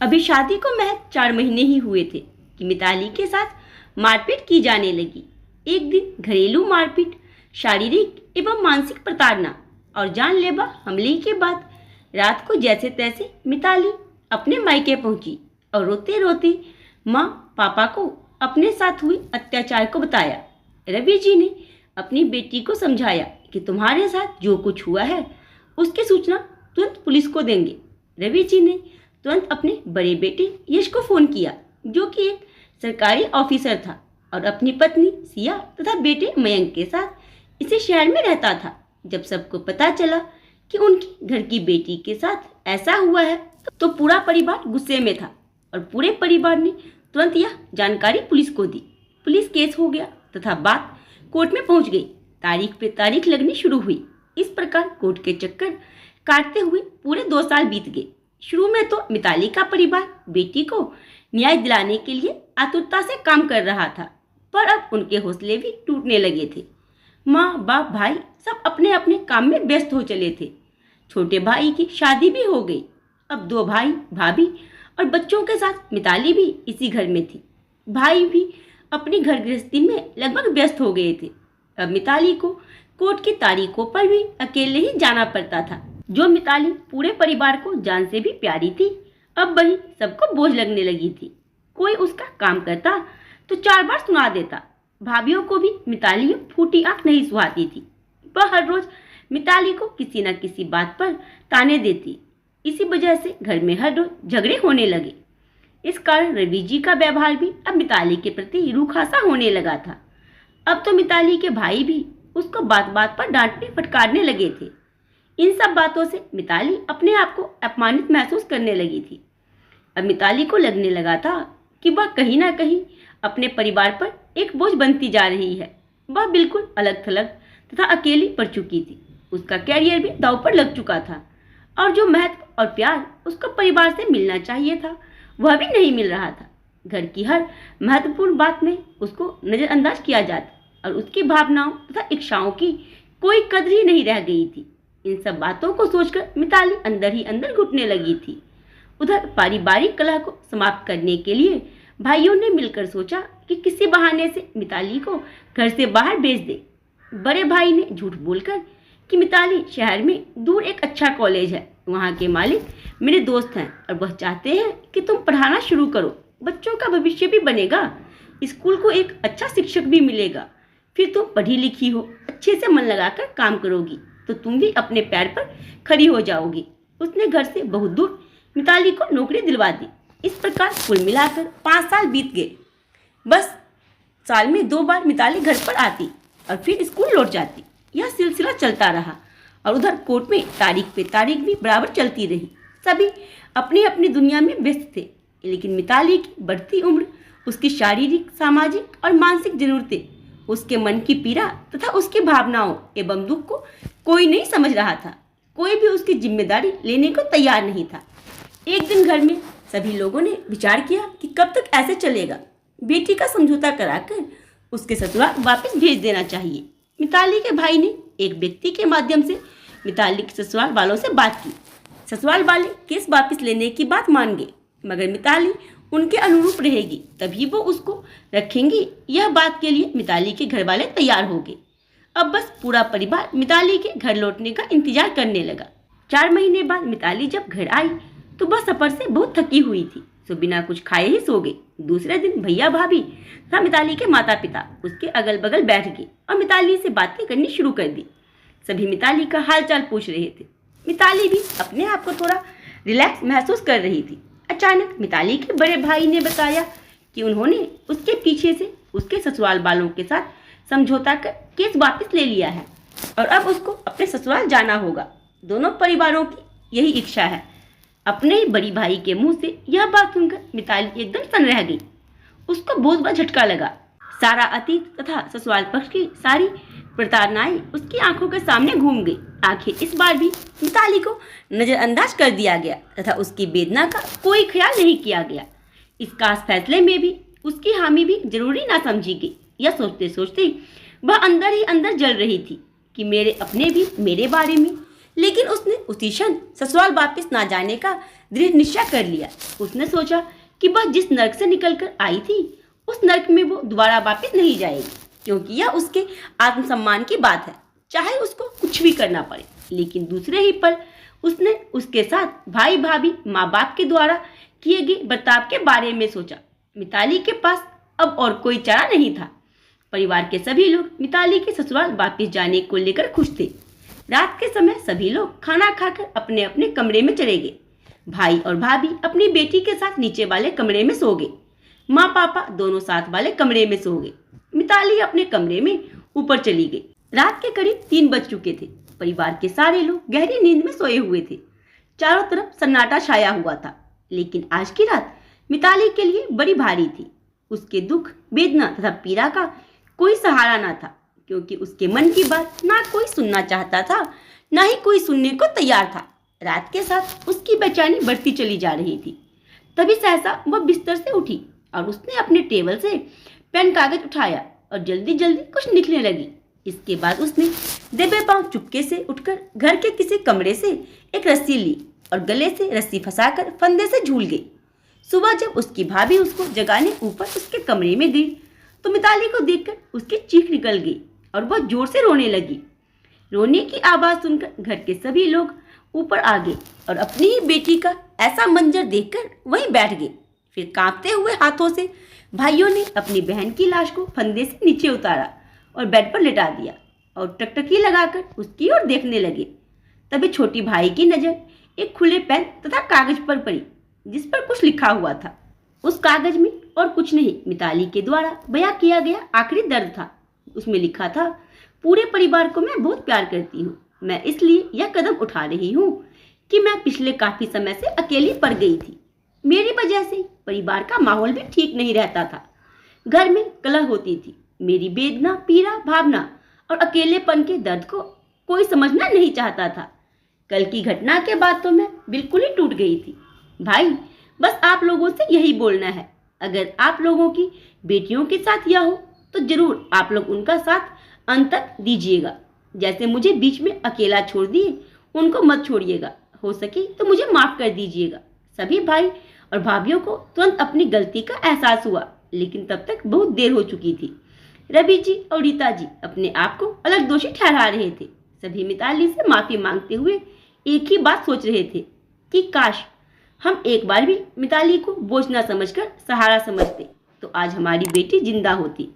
अभी शादी को महज 4 महीने ही हुए थे कि मिताली के साथ मारपीट की जाने लगी। एक दिन घरेलू मारपीट, शारीरिक एवं मानसिक प्रताड़ना और जानलेवा हमले के बाद रात को जैसे तैसे मिताली अपने मायके पहुंची और रोते रोते माँ पापा को अपने साथ हुए अत्याचार को बताया। रवि जी ने अपनी बेटी को समझाया कि तुम्हारे साथ जो कुछ हुआ है उसकी सूचना तुरंत पुलिस को देंगे। रवि जी ने तुरंत अपने बड़े बेटे यश को फोन किया, जो कि एक सरकारी ऑफिसर था और अपनी पत्नी सिया तथा बेटे मयंक के साथ इसी शहर में रहता था। जब सबको पता चला कि उनकी घर की बेटी के साथ ऐसा हुआ है तो पूरा परिवार गुस्से में था और पूरे परिवार ने तुरंत यह जानकारी पुलिस को दी। पुलिस केस हो गया तथा बात कोर्ट में पहुंच गई। तारीख पे तारीख लगनी शुरू हुई। इस प्रकार कोर्ट के चक्कर काटते हुए पूरे 2 साल बीत गए। शुरू में तो मिताली का परिवार बेटी को न्याय दिलाने के लिए आतुरता से काम कर रहा था, पर अब उनके हौसले भी टूटने लगे थे। माँ बाप भाई सब अपने अपने काम में व्यस्त हो चले थे। छोटे भाई की शादी भी हो गई। अब 2 भाई भाभी और बच्चों के साथ मिताली भी इसी घर में थी। भाई भी अपनी घर गृहस्थी में लगभग व्यस्त हो गए थे। अब मिताली को कोर्ट की तारीखों पर भी अकेले ही जाना पड़ता था। जो मिताली पूरे परिवार को जान से भी प्यारी थी, अब वही सबको बोझ लगने लगी थी। कोई उसका काम करता तो 4 बार सुना देता। भाभीियों को भी मिताली फूटी आंख नहीं सुहाती थी। वह हर रोज मिताली को किसी न किसी बात पर ताने देती। इसी वजह से घर में हर रोज झगड़े होने लगे। इस कारण रवि जी का व्यवहार भी अब मिताली के प्रति रूखासा होने लगा था। अब तो मिताली के भाई भी उसको बात बात पर डांटने फटकारने लगे थे। इन सब बातों से मिताली अपने आप को अपमानित महसूस करने लगी थी। अब मिताली को लगने लगा था कि वह कहीं ना कहीं अपने परिवार पर एक बोझ बनती जा रही है। वह बिल्कुल अलग थलग तथा अकेली पड़ चुकी थी। उसका कैरियर भी दांव पर लग चुका था और जो महत्व और प्यार उसको परिवार से मिलना चाहिए था वह भी नहीं मिल रहा था। घर की हर महत्वपूर्ण बात में उसको नजरअंदाज किया जाता और उसकी भावनाओं तथा इच्छाओं की कोई कदर ही नहीं रह गई थी। इन सब बातों को सोचकर मिताली अंदर ही अंदर घुटने लगी थी। उधर पारिवारिक कलह को समाप्त करने के लिए भाइयों ने मिलकर सोचा कि किसी बहाने से मिताली को घर से बाहर भेज दे। बड़े भाई ने झूठ बोलकर कि मिताली शहर में दूर एक अच्छा कॉलेज है, वहाँ के मालिक मेरे दोस्त हैं और वह चाहते हैं कि तुम पढ़ाना शुरू करो, बच्चों का भविष्य भी बनेगा, स्कूल को एक अच्छा शिक्षक भी मिलेगा, फिर तुम पढ़ी लिखी हो, अच्छे से मन लगाकर काम करोगी तो तुम भी अपने पैर पर खड़ी हो जाओगी। उसने घर से बहुत दूर मिताली को नौकरी दिलवा दी। इस प्रकार कुल मिलाकर 5 साल बीत गए। बस साल में 2 बार मिताली घर पर आती और फिर स्कूल लौट जाती। यह सिलसिला चलता रहा और उधर कोर्ट में तारीख पे तारीख भी बराबर चलती रही। सभी अपनी अपनी दुनिया में व्यस्त थे, लेकिन मिताली की बढ़ती उम्र, उसकी शारीरिक, सामाजिक और मानसिक जरूरतें, उसके मन की पीड़ा तथा उसकी भावनाओं एवं दुख को कोई नहीं समझ रहा था। कोई भी उसकी जिम्मेदारी लेने को तैयार नहीं था। एक दिन घर में सभी लोगों ने विचार किया कि कब तक ऐसे चलेगा। बेटी का समझौता कराकर उसके ससुराल वापस भेज देना चाहिए। मिताली के भाई ने एक व्यक्ति के माध्यम से मिताली के ससुराल वालों से बात की। ससुराल वाले केस वापस लेने की बात मान गए, मगर मिताली उनके अनुरूप रहेगी तभी वो उसको रखेंगी। यह बात के लिए मिताली के घर वाले तैयार हो गए। अब बस पूरा परिवार मिताली के घर लौटने का इंतजार करने लगा। 4 महीने बाद मिताली जब घर आई तो वह सफर से बहुत थकी हुई थी, तो बिना कुछ खाए ही सो गई। दूसरे दिन भैया भाभी तथा मिताली के माता पिता उसके अगल बगल बैठ गए और मिताली से बातें करनी शुरू कर दी। सभी मिताली का हालचाल पूछ रहे थे। मिताली भी अपने आप को थोड़ा रिलैक्स महसूस कर रही थी। अचानक मिताली के बड़े भाई ने बताया कि उन्होंने उसके पीछे से उसके ससुराल वालों के साथ समझौता कर केस वापस ले लिया है और अब उसको अपने ससुराल जाना होगा। दोनों परिवारों की यही इच्छा है। अपने ही बड़ी भाई के मुंह से यह बात सुनकर मिताली एकदम सन रह गई। उसको बहुत बड़ा झटका लगा। सारा अतीत तथा ससुराल पक्ष की सारी प्रताड़नाएं उसकी आंखों के सामने घूम गई। आखिर इस बार भी मिताली को नजरअंदाज कर दिया गया तथा उसकी वेदना का कोई ख्याल नहीं किया गया। इस खास फैसले में भी उसकी हामी भी जरूरी ना समझी गई। यह सोचते सोचते वह अंदर ही अंदर जल रही थी कि मेरे अपने भी मेरे बारे में, लेकिन उसने उसी क्षण ससुराल वापस ना जाने का दृढ़ निश्चय कर लिया। उसने सोचा कि वह जिस नर्क से निकलकर आई थी उस नर्क में वो दोबारा वापस नहीं जाएगी, क्योंकि यह उसके आत्मसम्मान की बात है, चाहे उसको कुछ भी करना पड़े। लेकिन दूसरे ही पल उसने उसके साथ भाई भाभी माँ बाप के द्वारा किए गए बर्ताव के बारे में सोचा। मिताली के पास अब और कोई चारा नहीं था। परिवार के सभी लोग मिताली के ससुराल वापस जाने को लेकर खुश थे। रात के समय सभी लोग खाना खाकर अपने अपने कमरे में चले गए। भाई और भाभी अपनी बेटी के साथ नीचे वाले कमरे में सो गए। माँ पापा दोनों साथ वाले कमरे में सो गए। मिताली अपने कमरे में ऊपर चली गई। रात के करीब 3 बज चुके थे। परिवार के सारे लोग गहरी नींद में सोए हुए थे। चारों तरफ सन्नाटा छाया हुआ था। लेकिन आज की रात मिताली के लिए बड़ी भारी थी। उसके दुख, वेदना तथा पीड़ा का कोई सहारा ना था, क्योंकि उसके मन की बात ना कोई सुनना चाहता था, ना ही कोई सुनने को तैयार था। रात के साथ उसकी बेचैनी बढ़ती चली जा रही थी। तभी सहसा वह बिस्तर से उठी और उसने अपने टेबल से पेन कागज उठाया और जल्दी जल्दी कुछ लिखने लगी। इसके बाद उसने दबे पांव चुपके से उठकर घर के किसी कमरे से एक रस्सी ली और गले से रस्सी फंसाकर फंदे से झूल गई। सुबह जब उसकी भाभी उसको जगाने ऊपर उसके कमरे में गई तो मिताली को देखकर उसकी चीख निकल गई और वह जोर से रोने लगी। रोने की आवाज़ सुनकर घर के सभी लोग ऊपर आ गए और अपनी ही बेटी का ऐसा मंजर देखकर वहीं बैठ गए। फिर कांपते हुए हाथों से भाइयों ने अपनी बहन की लाश को फंदे से नीचे उतारा और बेड पर लिटा दिया और टकटकी लगाकर उसकी ओर देखने लगे। तभी छोटी भाई की नज़र एक खुले पेन तथा कागज पर पड़ी, जिस पर कुछ लिखा हुआ था। उस कागज में और कुछ नहीं, मिताली के द्वारा बयां किया गया आखिरी दर्द था। उसमें लिखा था, पूरे परिवार को मैं बहुत प्यार करती हूँ। मैं इसलिए यह कदम उठा रही हूँ कि मैं पिछले काफी समय से अकेली पड़ गई थी। मेरी वजह से परिवार का माहौल भी ठीक नहीं रहता था। घर में कलह होती थी। मेरी वेदना, पीड़ा, भावना और अकेलेपन के दर्द को कोई समझना नहीं चाहता था। कल की घटना के बाद तो मैं बिल्कुल ही टूट गई थी। भाई, बस आप लोगों से यही बोलना है, अगर आप लोगों की बेटियों के साथ यह हो तो जरूर आप लोग उनका साथ अंत तक दीजिएगा। जैसे मुझे बीच में अकेला छोड़ दिए, उनको मत छोड़िएगा। हो सके तो मुझे माफ कर दीजिएगा। सभी भाई और भाभियों को तुरंत अपनी गलती का एहसास हुआ, लेकिन तब तक बहुत देर हो चुकी थी। रवि जी और रीता जी अपने आप को अलग दोषी ठहरा रहे थे। सभी मिताली से माफी मांगते हुए एक ही बात सोच रहे थे कि काश हम एक बार भी मिताली को बोझ न समझकर सहारा समझते तो आज हमारी बेटी जिंदा होती।